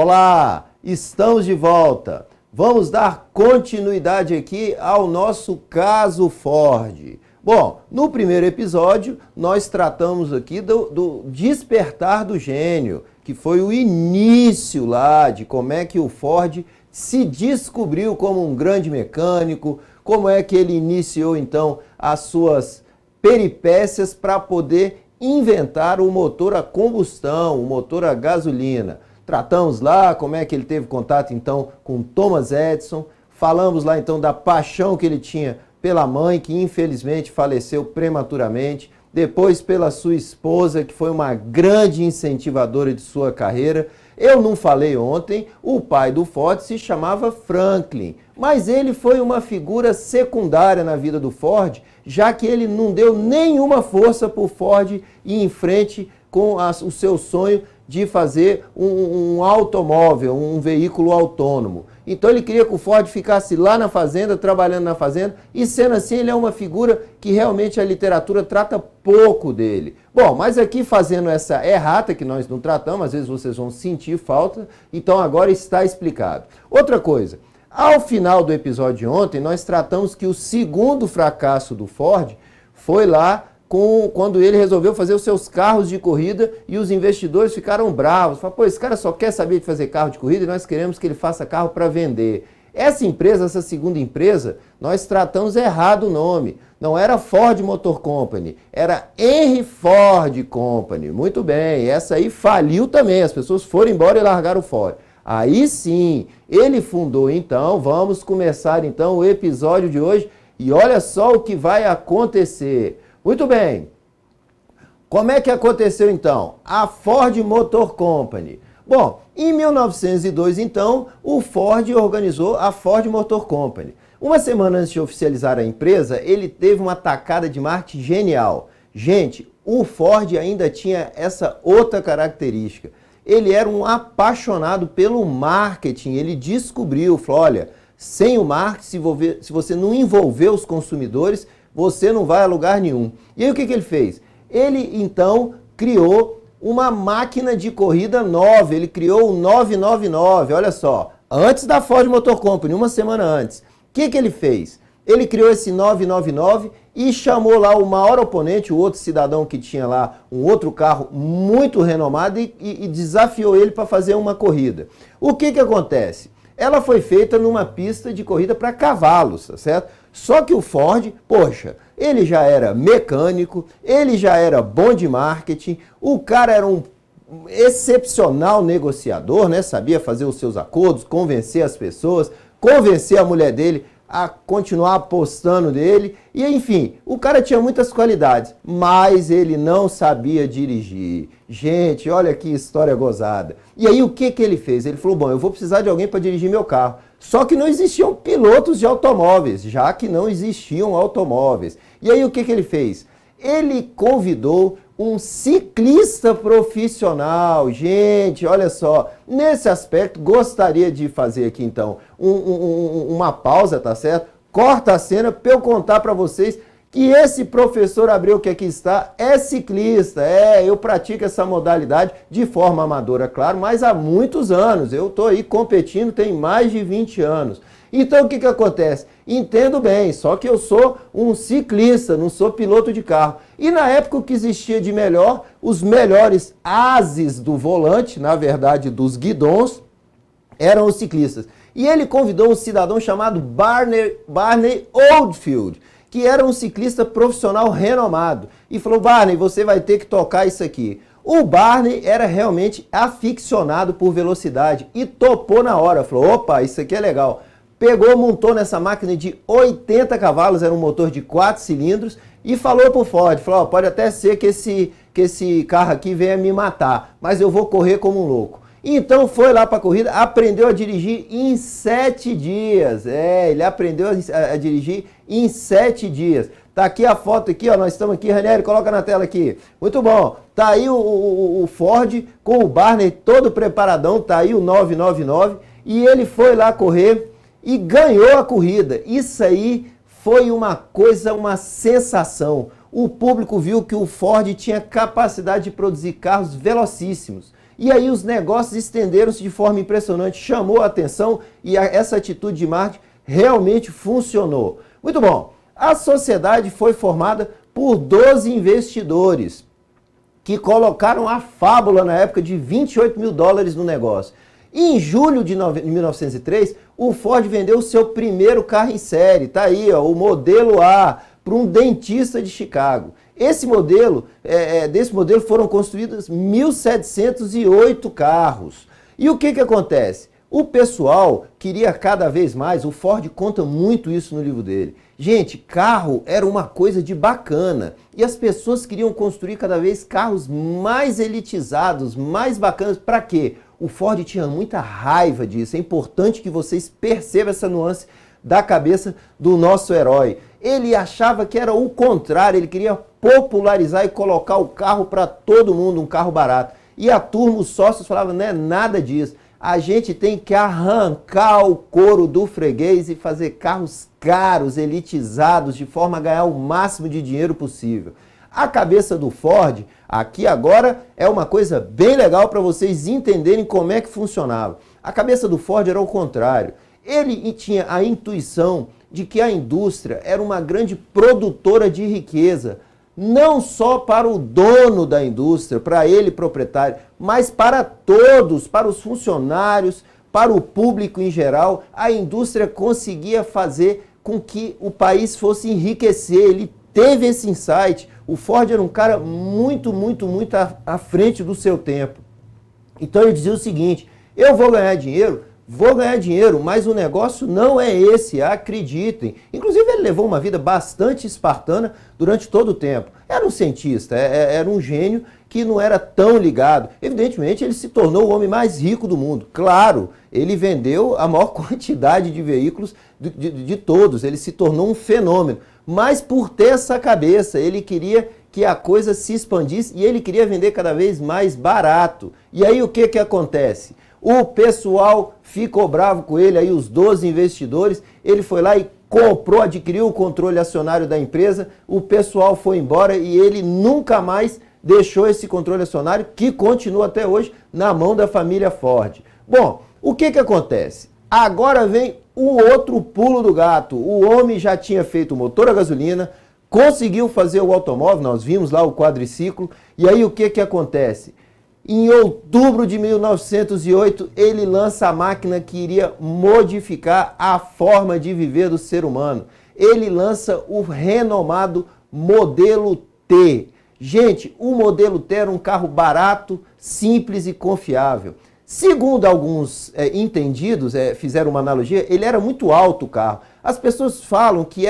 Olá, estamos de volta. Vamos dar continuidade aqui ao nosso caso Ford. Bom, no primeiro episódio nós tratamos aqui do despertar do gênio, que foi o início lá de como é que o Ford se descobriu como um grande mecânico, como é que ele iniciou então as suas peripécias para poder inventar o motor a combustão, o motor a gasolina. Tratamos lá como é que ele teve contato então com Thomas Edison, falamos lá então da paixão que ele tinha pela mãe, que infelizmente faleceu prematuramente, depois pela sua esposa, que foi uma grande incentivadora de sua carreira. Eu não falei ontem, o pai do Ford se chamava Franklin, mas ele foi uma figura secundária na vida do Ford, já que ele não deu nenhuma força para o Ford ir em frente com o seu sonho de fazer um automóvel, um veículo autônomo. Então ele queria que o Ford ficasse lá na fazenda, trabalhando na fazenda, e sendo assim ele é uma figura que realmente a literatura trata pouco dele. Bom, mas aqui fazendo essa errata que nós não tratamos, às vezes vocês vão sentir falta, então agora está explicado. Outra coisa, ao final do episódio de ontem nós tratamos que o segundo fracasso do Ford foi lá quando ele resolveu fazer os seus carros de corrida e os investidores ficaram bravos. Falaram, pô, esse cara só quer saber de fazer carro de corrida e nós queremos que ele faça carro para vender. Essa empresa, essa segunda empresa, nós tratamos errado o nome. Não era Ford Motor Company, era Henry Ford Company. Muito bem, essa aí faliu também, as pessoas foram embora e largaram o Ford. Aí sim, ele fundou então, vamos começar então o episódio de hoje e olha só o que vai acontecer. Muito bem, como é que aconteceu então? A Ford Motor Company. Bom, em 1902 então, o Ford organizou a Ford Motor Company. Uma semana antes de oficializar a empresa, ele teve uma tacada de marketing genial. Gente, o Ford ainda tinha essa outra característica. Ele era um apaixonado pelo marketing, ele descobriu, falou, olha, sem o marketing, se você não envolver os consumidores, você não vai a lugar nenhum. E aí o que ele fez? Ele então criou uma máquina de corrida nova, ele criou o 999, olha só, antes da Ford Motor Company, uma semana antes. O que ele fez? Ele criou esse 999 e chamou lá o maior oponente, o outro cidadão que tinha lá um outro carro muito renomado e desafiou ele para fazer uma corrida. O que acontece? Ela foi feita numa pista de corrida para cavalos, tá certo? Só que o Ford, poxa, ele já era mecânico, ele já era bom de marketing, o cara era um excepcional negociador, né? Sabia fazer os seus acordos, convencer as pessoas, convencer a mulher dele a continuar apostando nele, e enfim, o cara tinha muitas qualidades, mas ele não sabia dirigir. Gente, olha que história gozada. E aí o que ele fez? Ele falou, bom, eu vou precisar de alguém para dirigir meu carro. Só que não existiam pilotos de automóveis, já que não existiam automóveis. E aí o que ele fez? Ele convidou um ciclista profissional. Gente, olha só, nesse aspecto, gostaria de fazer aqui então uma pausa, tá certo? Corta a cena para eu contar para vocês que esse professor Abreu que aqui está é ciclista. Eu pratico essa modalidade de forma amadora, claro, mas há muitos anos. Eu estou aí competindo, tem mais de 20 anos. Então o que acontece? Entendo bem, só que eu sou um ciclista, não sou piloto de carro. E na época o que existia de melhor, os melhores ases do volante, na verdade dos guidões, eram os ciclistas. E ele convidou um cidadão chamado Barney Oldfield, que era um ciclista profissional renomado. E falou, Barney, você vai ter que tocar isso aqui. O Barney era realmente aficionado por velocidade e topou na hora. Falou, opa, isso aqui é legal. Pegou, montou nessa máquina de 80 cavalos, era um motor de 4 cilindros, e falou pro Ford, falou, pode até ser que esse carro aqui venha me matar, mas eu vou correr como um louco. Então foi lá para a corrida, aprendeu a dirigir em 7 dias. Ele aprendeu a dirigir em 7 dias. Tá aqui a foto aqui, ó, nós estamos aqui, Ranieri, coloca na tela aqui. Muito bom. Tá aí o Ford com o Barney todo preparadão, tá aí o 999, e ele foi lá correr e ganhou a corrida. Isso aí foi uma coisa, uma sensação. O público viu que o Ford tinha capacidade de produzir carros velocíssimos. E aí os negócios estenderam-se de forma impressionante, chamou a atenção e essa atitude de marketing realmente funcionou. Muito bom. A sociedade foi formada por 12 investidores que colocaram a fábula na época de 28 mil dólares no negócio. Em julho de 1903, o Ford vendeu o seu primeiro carro em série, tá aí, ó, o modelo A, para um dentista de Chicago. Desse modelo foram construídos 1.708 carros. E o que acontece? O pessoal queria cada vez mais, o Ford conta muito isso no livro dele. Gente, carro era uma coisa de bacana e as pessoas queriam construir cada vez carros mais elitizados, mais bacanas. Para quê? O Ford tinha muita raiva disso. É importante que vocês percebam essa nuance da cabeça do nosso herói. Ele achava que era o contrário, ele queria popularizar e colocar o carro para todo mundo, um carro barato. E a turma, os sócios falavam, não é nada disso. A gente tem que arrancar o couro do freguês e fazer carros caros, elitizados, de forma a ganhar o máximo de dinheiro possível. A cabeça do Ford, aqui agora, é uma coisa bem legal para vocês entenderem como é que funcionava. A cabeça do Ford era o contrário. Ele tinha a intuição de que a indústria era uma grande produtora de riqueza, não só para o dono da indústria, para ele proprietário, mas para todos, para os funcionários, para o público em geral. A indústria conseguia fazer com que o país fosse enriquecer. Ele teve esse insight. O Ford era um cara muito à frente do seu tempo. Então ele dizia o seguinte, eu vou ganhar dinheiro, mas o negócio não é esse, acreditem. Inclusive ele levou uma vida bastante espartana durante todo o tempo. Era um cientista, era um gênio que não era tão ligado. Evidentemente ele se tornou o homem mais rico do mundo. Claro, ele vendeu a maior quantidade de veículos de todos, ele se tornou um fenômeno. Mas por ter essa cabeça, ele queria que a coisa se expandisse e ele queria vender cada vez mais barato. E aí o que acontece? O pessoal ficou bravo com ele, aí os 12 investidores, ele foi lá e comprou, adquiriu o controle acionário da empresa, o pessoal foi embora e ele nunca mais deixou esse controle acionário, que continua até hoje na mão da família Ford. Bom, o que acontece? Agora vem o outro pulo do gato. O homem já tinha feito o motor a gasolina, conseguiu fazer o automóvel, nós vimos lá o quadriciclo, e aí o que acontece? Em outubro de 1908, ele lança a máquina que iria modificar a forma de viver do ser humano. Ele lança o renomado modelo T. Gente, o modelo T era um carro barato, simples e confiável. Segundo alguns entendidos, fizeram uma analogia, ele era muito alto o carro. As pessoas falam que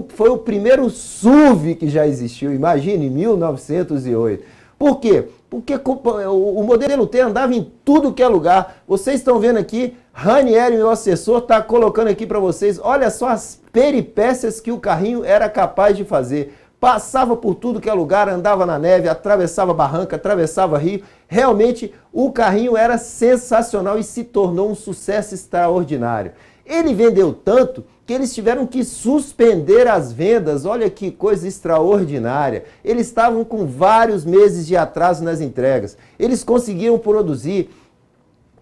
foi o primeiro SUV que já existiu, imagine, em 1908. Por quê? Porque o modelo T andava em tudo que é lugar. Vocês estão vendo aqui, Ranieri, meu assessor, está colocando aqui para vocês, olha só as peripécias que o carrinho era capaz de fazer. Passava por tudo que é lugar, andava na neve, atravessava barranca, atravessava rio. Realmente o carrinho era sensacional e se tornou um sucesso extraordinário. Ele vendeu tanto que eles tiveram que suspender as vendas. Olha que coisa extraordinária. Eles estavam com vários meses de atraso nas entregas. Eles conseguiam produzir,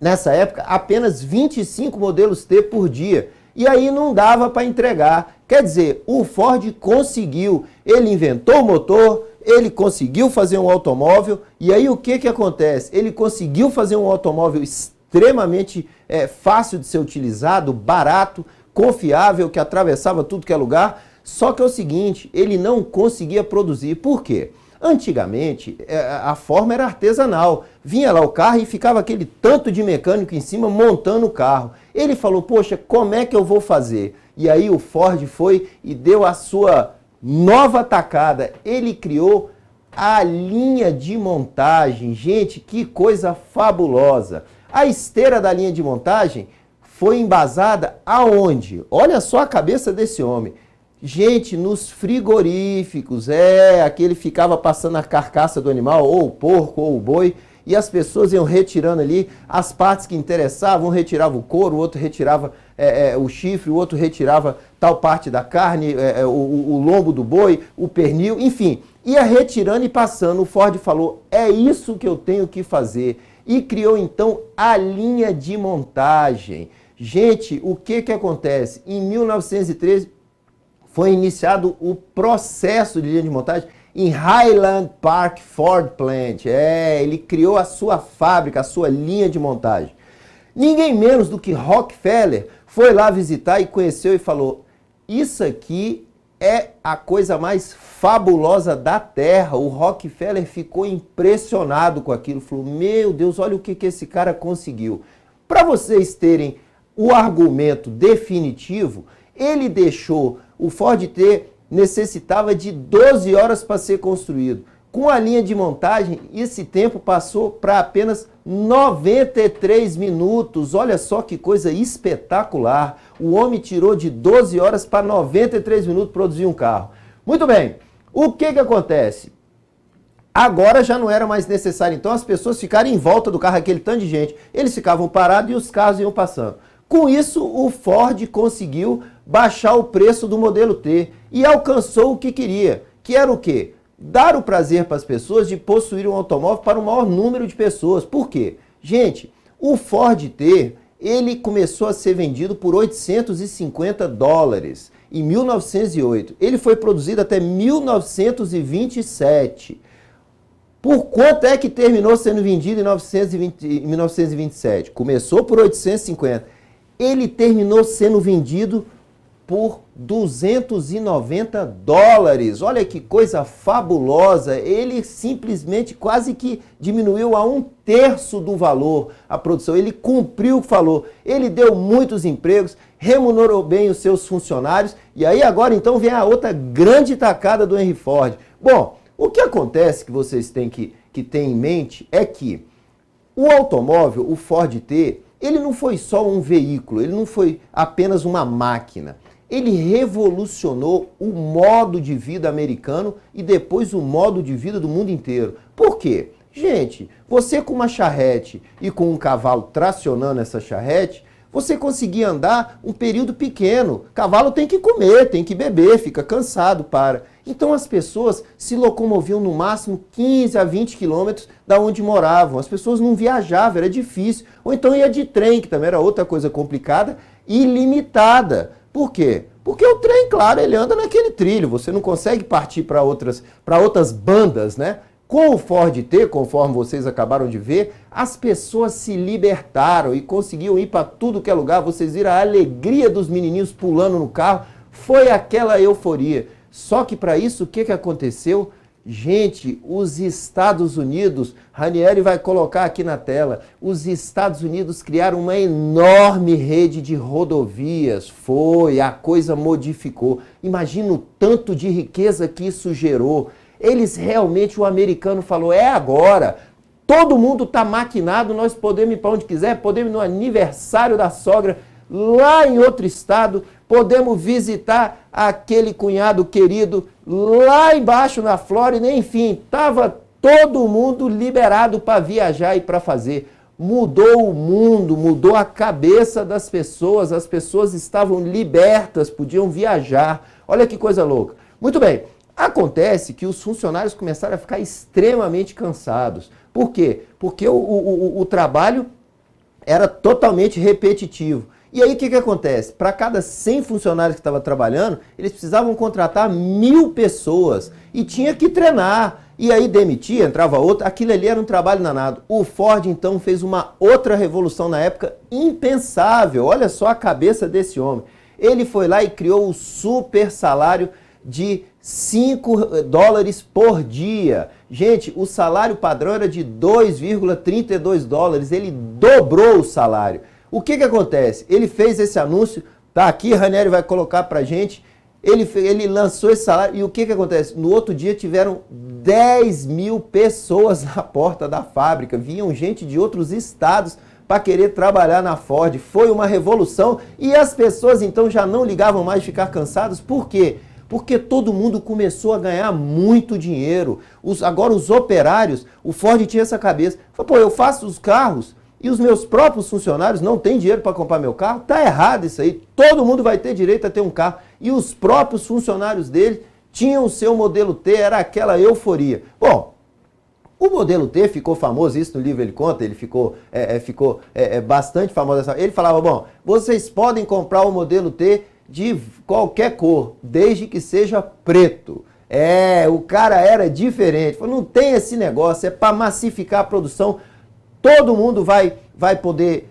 nessa época, apenas 25 modelos T por dia. E aí não dava para entregar. Quer dizer, o Ford conseguiu. Ele inventou o motor, ele conseguiu fazer um automóvel. E aí o que acontece? Ele conseguiu fazer um automóvel extremamente fácil de ser utilizado, barato, confiável, que atravessava tudo que é lugar. Só que é o seguinte, ele não conseguia produzir. Por quê? Antigamente, a forma era artesanal. Vinha lá o carro e ficava aquele tanto de mecânico em cima montando o carro. Ele falou, poxa, como é que eu vou fazer? E aí o Ford foi e deu a sua nova tacada. Ele criou a linha de montagem. Gente, que coisa fabulosa. A esteira da linha de montagem foi embasada aonde? Olha só a cabeça desse homem. Gente, nos frigoríficos, aquele ficava passando a carcaça do animal, ou o porco, ou o boi, e as pessoas iam retirando ali as partes que interessavam, um retirava o couro, o outro retirava o chifre, o outro retirava tal parte da carne, o lombo do boi, o pernil, enfim, ia retirando e passando. O Ford falou, é isso que eu tenho que fazer. e criou então a linha de montagem. Gente, o que acontece? Em 1913 foi iniciado o processo de linha de montagem em Highland Park Ford Plant. Ele criou a sua fábrica, a sua linha de montagem. Ninguém menos do que Rockefeller foi lá visitar e conheceu e falou: isso aqui é a coisa mais fabulosa da Terra. O Rockefeller ficou impressionado com aquilo, falou: meu Deus, olha o que esse cara conseguiu. Para vocês terem o argumento definitivo, ele deixou o Ford T necessitava de 12 horas para ser construído. Com a linha de montagem, esse tempo passou para apenas 93 minutos. Olha só que coisa espetacular. O homem tirou de 12 horas para 93 minutos produzir um carro. Muito bem, o que acontece? Agora já não era mais necessário, então, as pessoas ficarem em volta do carro, aquele tanto de gente. Eles ficavam parados e os carros iam passando. Com isso, o Ford conseguiu baixar o preço do modelo T e alcançou o que queria, que era o quê? Dar o prazer para as pessoas de possuir um automóvel para o maior número de pessoas. Por quê? Gente, o Ford T, ele começou a ser vendido por $850 em 1908. Ele foi produzido até 1927. Por quanto é que terminou sendo vendido em 1927? Começou por 850. Ele terminou sendo vendido por $290. Olha que coisa fabulosa. Ele simplesmente quase que diminuiu a 1/3 do valor a produção. Ele cumpriu o que falou. Ele deu muitos empregos, remunerou bem os seus funcionários. E aí agora então vem a outra grande tacada do Henry Ford. Bom, o que acontece que vocês têm que ter em mente é que o automóvel, o Ford T, ele não foi só um veículo, ele não foi apenas uma máquina. Ele revolucionou o modo de vida americano e depois o modo de vida do mundo inteiro. Por quê? Gente, você com uma charrete e com um cavalo tracionando essa charrete, você conseguia andar um período pequeno. Cavalo tem que comer, tem que beber, fica cansado, para. Então as pessoas se locomoviam no máximo 15 a 20 quilômetros da onde moravam. As pessoas não viajavam, era difícil. Ou então ia de trem, que também era outra coisa complicada, e limitada. Por quê? Porque o trem, claro, ele anda naquele trilho. Você não consegue partir para outras bandas, né? Com o Ford T, conforme vocês acabaram de ver, as pessoas se libertaram e conseguiam ir para tudo que é lugar. Vocês viram a alegria dos menininhos pulando no carro. Foi aquela euforia. Só que para isso, o que aconteceu? Gente, os Estados Unidos, Ranieri vai colocar aqui na tela, os Estados Unidos criaram uma enorme rede de rodovias. A coisa modificou. Imagina o tanto de riqueza que isso gerou. Eles realmente, o americano falou, é agora, todo mundo está maquinado, nós podemos ir para onde quiser, podemos ir no aniversário da sogra, lá em outro estado, podemos visitar aquele cunhado querido lá embaixo na Flórida, enfim, estava todo mundo liberado para viajar e para fazer. Mudou o mundo, mudou a cabeça das pessoas, as pessoas estavam libertas, podiam viajar. Olha que coisa louca. Muito bem. Acontece que os funcionários começaram a ficar extremamente cansados. Por quê? Porque o trabalho era totalmente repetitivo. E aí o que acontece? Para cada 100 funcionários que estavam trabalhando, eles precisavam contratar 1000 pessoas. E tinha que treinar. E aí demitia, entrava outra. Aquilo ali era um trabalho danado. O Ford então fez uma outra revolução na época impensável. Olha só a cabeça desse homem. Ele foi lá e criou o super salário de $5 por dia. Gente, o salário padrão era de $2,32. Ele dobrou o salário. O que acontece? Ele fez esse anúncio, tá aqui, Ranieri vai colocar pra gente. Ele lançou esse salário e o que acontece? No outro dia tiveram 10.000 pessoas na porta da fábrica. Vinham gente de outros estados para querer trabalhar na Ford. Foi uma revolução e as pessoas então já não ligavam mais de ficar cansadas. Por quê? Porque todo mundo começou a ganhar muito dinheiro. Agora os operários, o Ford tinha essa cabeça. Falou, pô, eu faço os carros e os meus próprios funcionários não têm dinheiro para comprar meu carro? Tá errado isso aí. Todo mundo vai ter direito a ter um carro. E os próprios funcionários dele tinham o seu modelo T, era aquela euforia. Bom, O modelo T ficou famoso, isso no livro ele conta, ele ficou bastante famoso. Ele falava, bom, vocês podem comprar o modelo T de qualquer cor, desde que seja preto. O cara era diferente, falou, não tem esse negócio, é para massificar a produção, todo mundo vai poder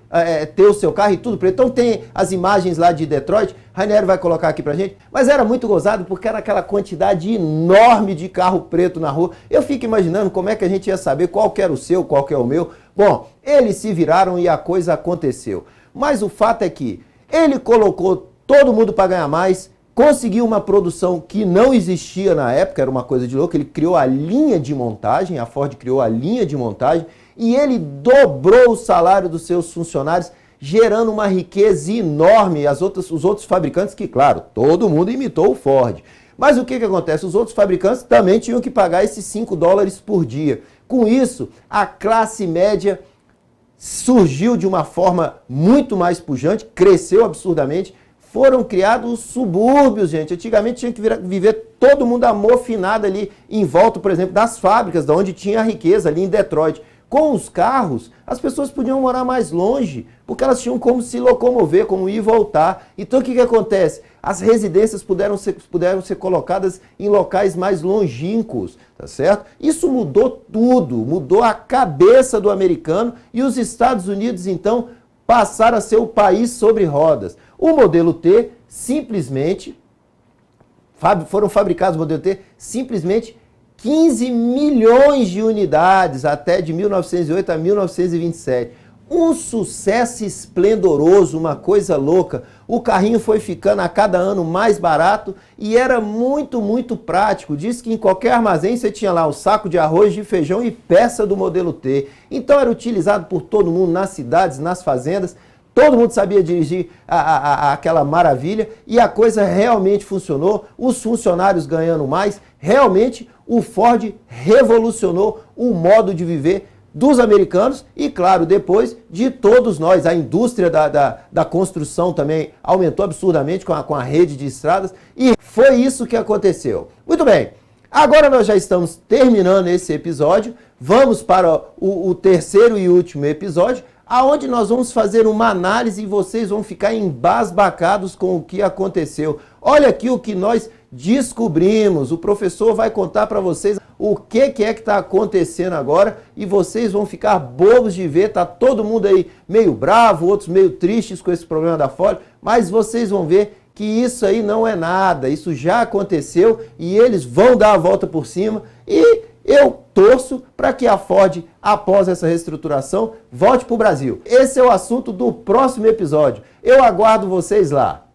ter o seu carro e tudo preto. Então tem as imagens lá de Detroit, Rainieri vai colocar aqui pra gente, mas era muito gozado porque era aquela quantidade enorme de carro preto na rua. Eu fico imaginando como é que a gente ia saber qual que era o seu, qual que é o meu. Bom, eles se viraram e a coisa aconteceu. Mas o fato é que ele colocou todo mundo para ganhar mais, conseguiu uma produção que não existia na época, era uma coisa de louco, ele criou a linha de montagem, a Ford criou a linha de montagem, e ele dobrou o salário dos seus funcionários, gerando uma riqueza enorme. Os outros fabricantes, que claro, todo mundo imitou o Ford. Mas o que acontece? Os outros fabricantes também tinham que pagar esses $5 por dia. Com isso, a classe média surgiu de uma forma muito mais pujante, cresceu absurdamente. Foram criados os subúrbios, gente. Antigamente tinha que viver todo mundo amofinado ali em volta, por exemplo, das fábricas, de onde tinha a riqueza, ali em Detroit. Com os carros, as pessoas podiam morar mais longe, porque elas tinham como se locomover, como ir e voltar. Então o que acontece? As residências puderam ser colocadas em locais mais longínquos, tá certo? Isso mudou tudo, mudou a cabeça do americano, e os Estados Unidos, então, passaram a ser o país sobre rodas. O modelo T, simplesmente, foram fabricados o modelo T, simplesmente 15 milhões de unidades até de 1908 a 1927. Um sucesso esplendoroso, uma coisa louca. O carrinho foi ficando a cada ano mais barato e era muito, muito prático. Diz que em qualquer armazém você tinha lá o saco de arroz, de feijão e peça do modelo T. Então era utilizado por todo mundo nas cidades, nas fazendas. Todo mundo sabia dirigir aquela maravilha e a coisa realmente funcionou. Os funcionários ganhando mais. Realmente o Ford revolucionou o modo de viver dos americanos e, claro, depois de todos nós. A indústria da construção também aumentou absurdamente com a rede de estradas e foi isso que aconteceu. Muito bem, agora nós já estamos terminando esse episódio. Vamos para o terceiro e último episódio, aonde nós vamos fazer uma análise e vocês vão ficar embasbacados com o que aconteceu. Olha aqui o que nós descobrimos. O professor vai contar para vocês o que é que está acontecendo agora e vocês vão ficar bobos de ver. Tá todo mundo aí meio bravo, outros meio tristes com esse problema da Ford, mas vocês vão ver que isso aí não é nada. Isso já aconteceu e eles vão dar a volta por cima e eu torço para que a Ford, após essa reestruturação, volte para o Brasil. Esse é o assunto do próximo episódio. Eu aguardo vocês lá.